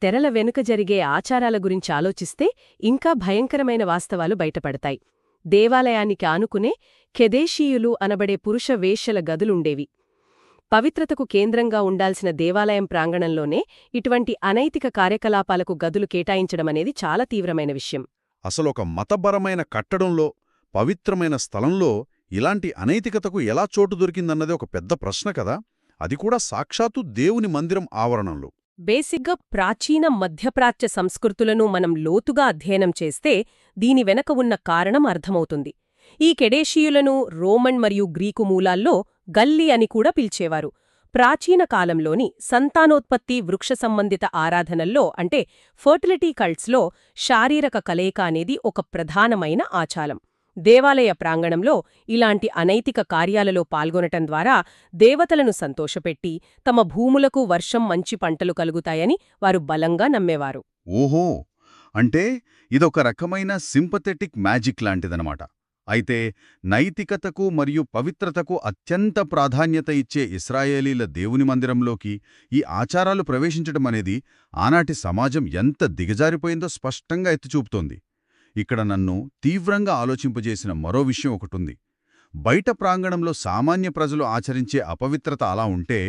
తెరల వెనుక జరిగే ఆచారాల గురించి ఆలోచిస్తే ఇంకా భయంకరమైన వాస్తవాలు బయటపడతాయి. దేవాలయానికి ఆనుకునే కెదేశీయులు అనబడే పురుష వేశ్యల గదులుండేవి. పవిత్రతకు కేంద్రంగా ఉండాల్సిన దేవాలయం ప్రాంగణంలోనే ఇటువంటి అనైతిక కార్యకలాపాలకు గదులు కేటాయించడమనేది చాలా తీవ్రమైన విషయం. అసలొక మతపరమైన కట్టడంలో, పవిత్రమైన స్థలంలో ఇలాంటి అనైతికతకు ఎలా చోటు దొరికిందన్నది ఒక పెద్ద ప్రశ్న కదా, అది కూడా సాక్షాత్తు దేవుని మందిరం ఆవరణంలో. బేసిగ్గా ప్రాచీన మధ్యప్రాచ్య సంస్కృతులను మనం లోతుగా అధ్యయనం చేస్తే దీని వెనక ఉన్న కారణం అర్థమవుతుంది. ఈ కెడేషియులను రోమన్ మరియు గ్రీకు మూలాల్లో గల్లీ అని కూడా పిలిచేవారు. ప్రాచీన కాలంలోని సంతానోత్పత్తి వృక్ష సంబంధిత ఆరాధనల్లో అంటే ఫర్టిలిటీ కల్ట్స్లో శారీరక కలయిక అనేది ఒక ప్రధానమైన ఆచారం. దేవాలయ ప్రాంగణంలో ఇలాంటి అనైతిక కార్యాలలో పాల్గొనటం ద్వారా దేవతలను సంతోషపెట్టి తమ భూములకు వర్షం మంచి పంటలు కలుగుతాయని వారు బలంగా నమ్మేవారు. ఓహో, అంటే ఇదొక రకమైన సింపథెటిక్ మ్యాజిక్ లాంటిదనమాట. అయితే నైతికతకు మరియు పవిత్రతకు అత్యంత ప్రాధాన్యత ఇచ్చే ఇశ్రాయేలీల దేవుని మందిరంలోకి ఈ ఆచారాలు ప్రవేశించడమనేది ఆనాటి సమాజం ఎంత దిగజారిపోయిందో స్పష్టంగా ఎత్తిచూపుతోంది. ఇక్కడ నన్ను తీవ్రంగా ఆలోచింపజేసిన మరో విషయం ఒకటుంది. బయట ప్రాంగణంలో సామాన్య ప్రజలు ఆచరించే అపవిత్రత అలా ఉంటే,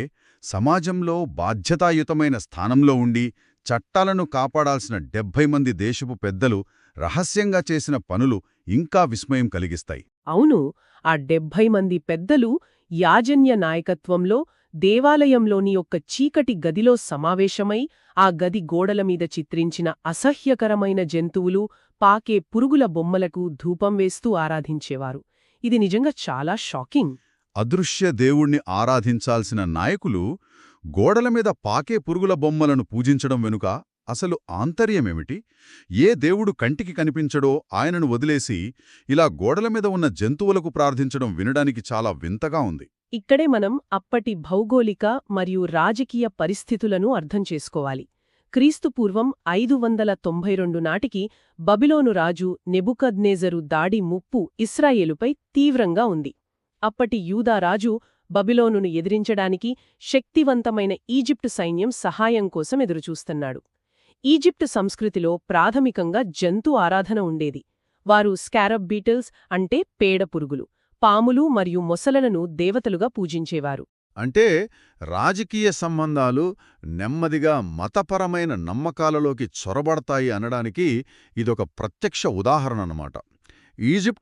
సమాజంలో బాధ్యతాయుతమైన స్థానంలో ఉండి చట్టాలను కాపాడాల్సిన 70 మంది దేశపు పెద్దలు రహస్యంగా చేసిన పనులు ఇంకా విస్మయం కలిగిస్తాయి. అవును, ఆ 70 మంది పెద్దలు యాజన్య నాయకత్వంలో దేవాలయంలోని ఒక చీకటి గదిలో సమావేశమై ఆ గది గోడలమీద చిత్రించిన అసహ్యకరమైన జంతువులు, పాకే పురుగుల బొమ్మలకు ధూపం వేస్తూ ఆరాధించేవారు. ఇది నిజంగా చాలా షాకింగ్. అదృశ్య దేవుణ్ణి ఆరాధించాల్సిన నాయకులు గోడలమీద పాకే పురుగుల బొమ్మలను పూజించడం వెనుక అసలు ఆంతర్యమేమిటి? ఏ దేవుడు కంటికి కనిపించడో ఆయనను వదిలేసి ఇలా గోడలమీద ఉన్న జంతువులకు ప్రార్థించడం వినడానికి చాలా వింతగా ఉంది. ఇక్కడే మనం అప్పటి భౌగోళిక మరియు రాజకీయ పరిస్థితులను అర్థం చేసుకోవాలి. క్రీస్తుపూర్వం 592 నాటికి బబిలోను రాజు నెబుకద్నేజరు దాడి ముప్పు ఇశ్రాయేలుపై తీవ్రంగా ఉంది. అప్పటి యూదారాజు బబిలోనును ఎదిరించడానికి శక్తివంతమైన ఈజిప్టు సైన్యం సహాయం కోసం ఎదురుచూస్తున్నాడు. ఈజిప్టు సంస్కృతిలో ప్రాథమికంగా జంతు ఆరాధన ఉండేది. వారు స్కారబ్ బీటిల్స్ అంటే పేడ పురుగులు, పాములు మరియు మొసలలను దేవతలుగా పూజించేవారు. అంటే రాజకీయ సంబంధాలు నెమ్మదిగా మతపరమైన నమ్మకాలలోకి చొరబడతాయి అనడానికి ఇదొక ప్రత్యక్ష ఉదాహరణ అన్నమాట. ఈజిప్టు